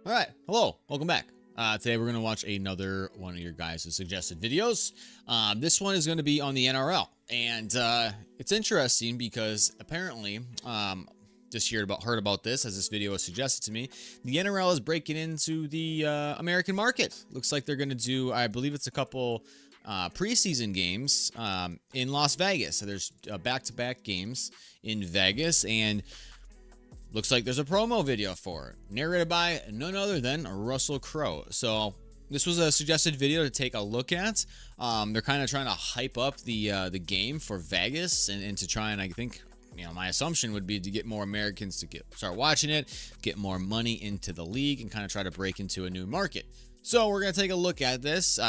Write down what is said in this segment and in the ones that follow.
All right, hello, welcome back. Today we're going to watch another one of your guys' suggested videos. This one is going to be on the NRL, and it's interesting because apparently, just heard about this as this video was suggested to me. The NRL is breaking into the American market. Looks like they're going to do, I believe it's a couple preseason games in Las Vegas. So there's back-to-back games in Vegas, and looks like there's a promo video for it, narrated by none other than Russell Crowe. So this was a suggested video to take a look at. They're kind of trying to hype up the game for Vegas and to try and, I think, you know, my assumption would be to get more Americans to start watching it, get more money into the league, and kind of try to break into a new market. So we're going to take a look at this.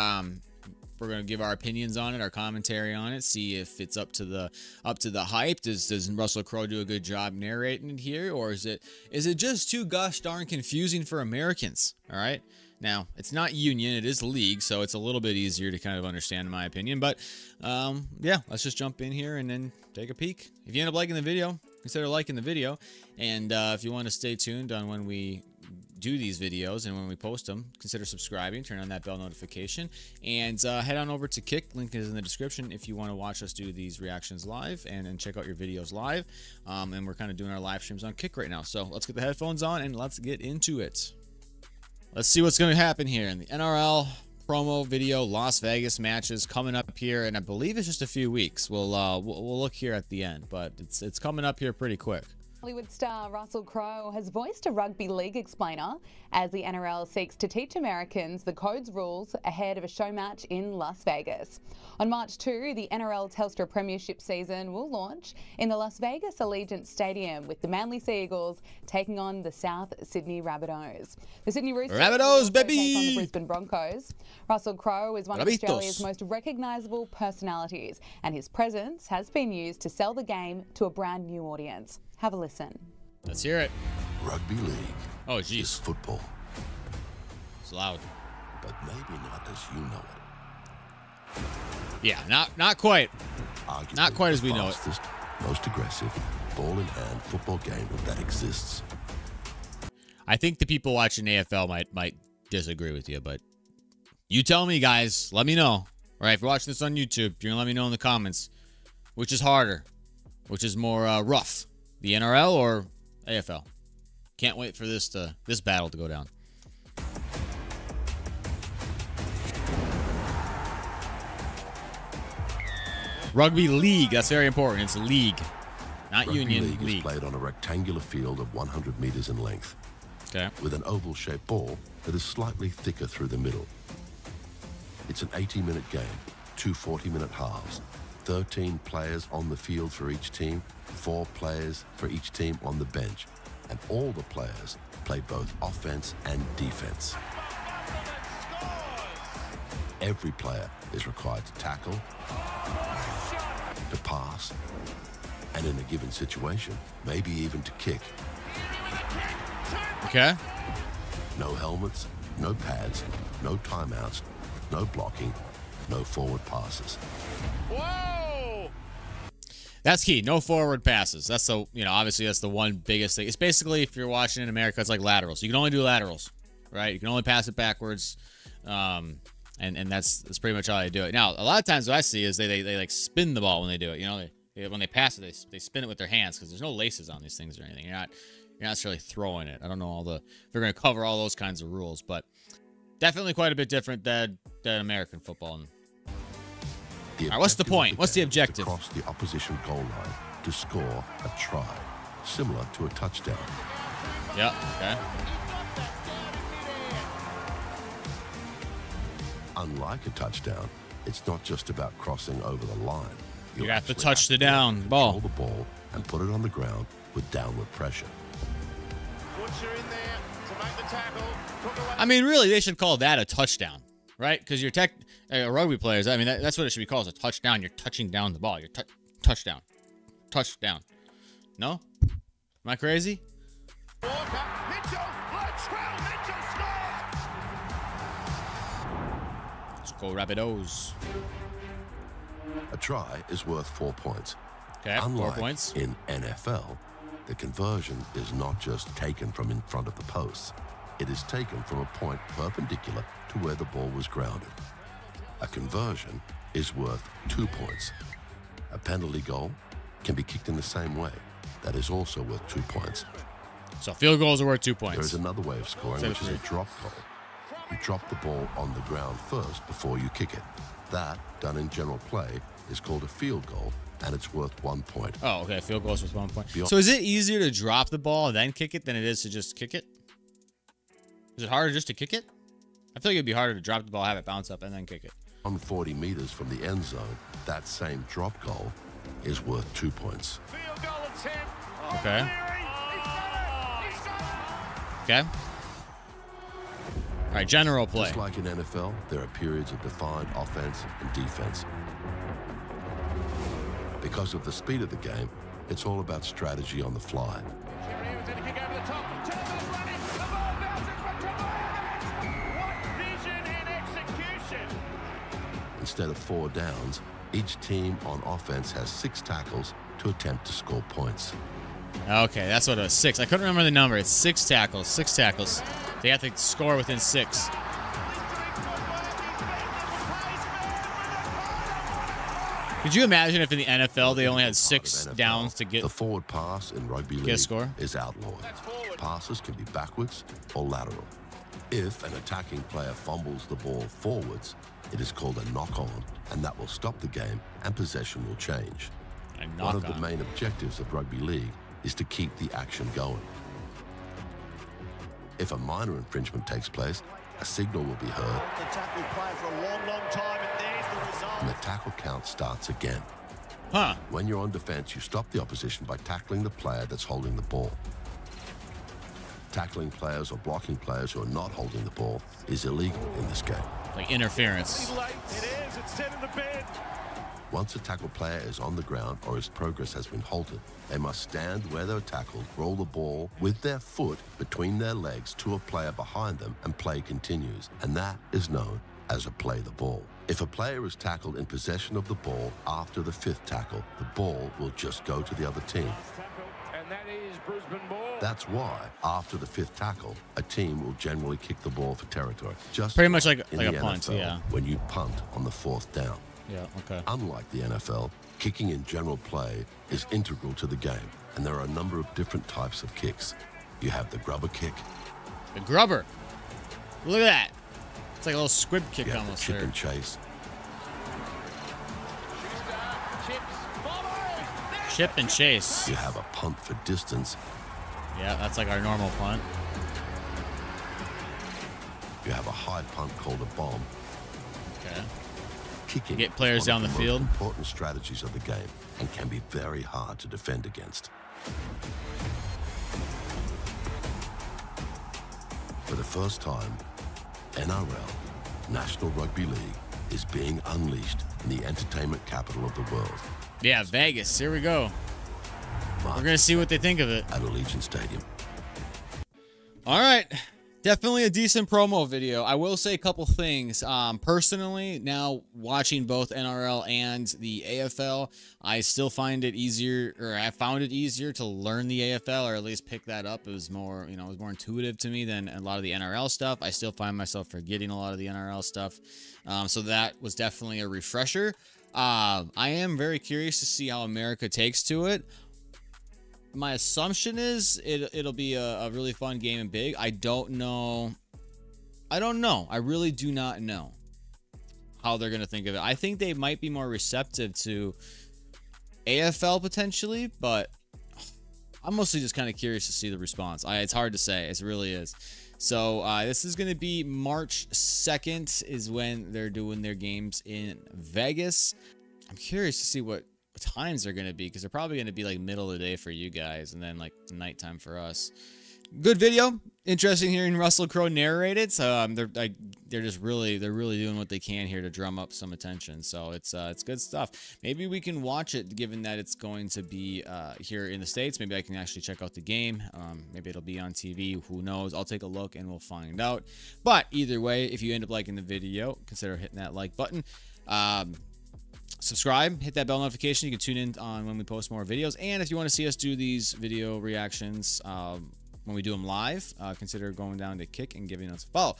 We're going to give our opinions on it, our commentary on it, see if it's up to the hype. Does Russell Crowe do a good job narrating it here, or is it just too gosh darn confusing for Americans? All right. Now, it's not union, it is league, so it's a little bit easier to kind of understand, in my opinion. But yeah, let's just jump in here and then take a peek. If you end up liking the video, consider liking the video. And if you want to stay tuned on when we do these videos and when we post them, consider subscribing, turn on that bell notification, and head on over to Kick. Link is in the description if you want to watch us do these reactions live and check out your videos live. And we're kind of doing our live streams on Kick right now. So let's get the headphones on and let's get into it. Let's see what's going to happen here in the NRL promo video. Las Vegas matches coming up here, and I believe it's just a few weeks. We'll look here at the end, but it's coming up here pretty quick. Hollywood star Russell Crowe has voiced a rugby league explainer as the NRL seeks to teach Americans the code's rules ahead of a show match in Las Vegas. On March 2, the NRL Telstra Premiership season will launch in the Las Vegas Allegiant Stadium with the Manly Sea Eagles taking on the South Sydney Rabbitohs. The Sydney Roosters Rabbitohs, baby! Take on the Brisbane Broncos. Russell Crowe is one of Rabbitos. Australia's most recognisable personalities, and his presence has been used to sell the game to a brand new audience. Have a listen. Let's hear it. Rugby league. Oh, is geez. football, It's loud. but maybe not as you know it. Yeah, not quite. Arguably Not quite as we the know it. fastest, most aggressive, ball-in-hand football game that exists. I think the people watching AFL might disagree with you, but you tell me, guys. Let me know. All right, if you're watching this on YouTube, you're gonna let me know in the comments which is harder, which is more rough, the NRL or AFL. Can't wait for this battle to go down. Rugby league, that's very important. It's a league, not Rugby union. league is played on a rectangular field of 100 meters in length, Okay. with an oval-shaped ball that is slightly thicker through the middle. It's an 80-minute game, two 40-minute halves, 13 players on the field for each team, 4 players for each team on the bench, and all the players play both offense and defense. Every player is required to tackle, to pass, and in a given situation, maybe even to kick. Okay. No helmets, no pads, no timeouts, no blocking, no forward passes. Whoa! That's key. No forward passes. That's the, obviously that's the one biggest thing. It's basically, if you're watching in America, it's like laterals. You can only do laterals, right? You can only pass it backwards. And that's pretty much how they do it. Now, a lot of times what I see is they like spin the ball when they do it. When they pass it, they spin it with their hands because there's no laces on these things or anything. You're not necessarily throwing it. I don't know if they're going to cover all those kinds of rules, but definitely quite a bit different than American football. All right, what's the point? What's the objective? To cross the opposition goal line to score a try, similar to a touchdown. Yeah. Okay. Unlike a touchdown, it's not just about crossing over the line. You have to actually touch the down control ball. the ball and put it on the ground with downward pressure. Butcher in there to make the tackle. Took away. I mean, really, they should call that a touchdown, right? Because you're rugby players. I mean, that's what it should be called. Is a touchdown. You're touching down the ball. You're touchdown. Touchdown. No? Am I crazy? Walker, Mitchell, Latrell, Mitchell scores! Let's go Rabbitohs. A try is worth 4 points. Okay, 4 Unlike points. in NFL, the conversion is not just taken from in front of the posts. It is taken from a point perpendicular to where the ball was grounded. A conversion is worth 2 points. A penalty goal can be kicked in the same way. That is also worth 2 points. So field goals are worth 2 points. There is another way of scoring, which is a drop goal. You drop the ball on the ground first before you kick it. That, done in general play, is called a field goal, and it's worth 1 point. Oh, okay. Field goals worth 1 point. So is it easier to drop the ball and then kick it than it is to just kick it? Is it harder just to kick it? I feel like it'd be harder to drop the ball, have it bounce up, and then kick it. On 40 meters from the end zone, that same drop goal is worth 2 points. Field goal attempt. Okay. Okay. All right, general play. Just like in NFL, there are periods of defined offense and defense. Because of the speed of the game, it's all about strategy on the fly. Instead of 4 downs, each team on offense has 6 tackles to attempt to score points. Okay, that's what it was, 6. I couldn't remember the number. It's 6 tackles. 6 tackles. They have to score within 6. Could you imagine if in the NFL they only had 6 downs to get the forward pass in rugby league a score? Is outlawed. Passes can be backwards or lateral. If an attacking player fumbles the ball forwards, it is called a knock-on, and that will stop the game and possession will change. One of the main objectives of rugby league is to keep the action going. If a minor infringement takes place, a signal will be heard, The tackle played for a long, long time, and there's the result. and the tackle count starts again. Huh. When you're on defense, you stop the opposition by tackling the player that's holding the ball. Tackling players or blocking players who are not holding the ball is illegal in this game. Like interference. It is. It's 10 in the bed. Once a tackle player is on the ground or his progress has been halted, they must stand where they're tackled, roll the ball with their foot between their legs to a player behind them, and play continues. And that is known as a play the ball. If a player is tackled in possession of the ball after the 5th tackle, the ball will just go to the other team. And that is Brisbane ball. That's why, after the 5th tackle, a team will generally kick the ball for territory. Just Pretty much like in a the punt, NFL, yeah. when you punt on the 4th down. Yeah, okay. Unlike the NFL, kicking in general play is integral to the game, and there are a number of different types of kicks. You have the grubber kick. The grubber. Look at that. It's like a little squib kick You have the almost chip there. and chase. Chip and chase. You have a punt for distance. Yeah, that's like our normal punt. You have a high punt called a bomb. Okay. Kicking Get players is down one of the most field. important strategies of the game and can be very hard to defend against. For the first time, NRL, National Rugby League, is being unleashed in the entertainment capital of the world. Yeah, Vegas. Here we go. March We're going to see what they think of it. at Allegiant Stadium. All right. Definitely a decent promo video. I will say a couple things. Personally, now watching both NRL and the AFL, I still find it easier, or I found it easier to learn the AFL, or at least pick that up. It was more, it was more intuitive to me than a lot of the NRL stuff. I still find myself forgetting a lot of the NRL stuff. So that was definitely a refresher. I am very curious to see how America takes to it. My assumption is it'll be a really fun game and big. I don't know. I really do not know how they're going to think of it. I think they might be more receptive to AFL potentially, but I'm mostly just kind of curious to see the response. It's hard to say. It really is. So this is going to be March 2nd is when they're doing their games in Vegas. I'm curious to see what times they're going to be, because they're probably going to be like middle of the day for you guys and then like nighttime for us. Good video. Interesting hearing Russell Crowe narrate it. So they're really doing what they can here to drum up some attention. So it's good stuff. Maybe we can watch it, given that it's going to be here in the States. Maybe I can actually check out the game. Maybe it'll be on TV. Who knows? I'll take a look and we'll find out. But either way, if you end up liking the video, consider hitting that like button. Subscribe, hit that bell notification. You can tune in on when we post more videos. And if you want to see us do these video reactions when we do them live, consider going down to Kick and giving us a follow.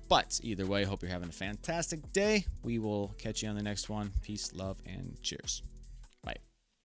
But either way, hope you're having a fantastic day. We will catch you on the next one. Peace, love, and cheers. Bye.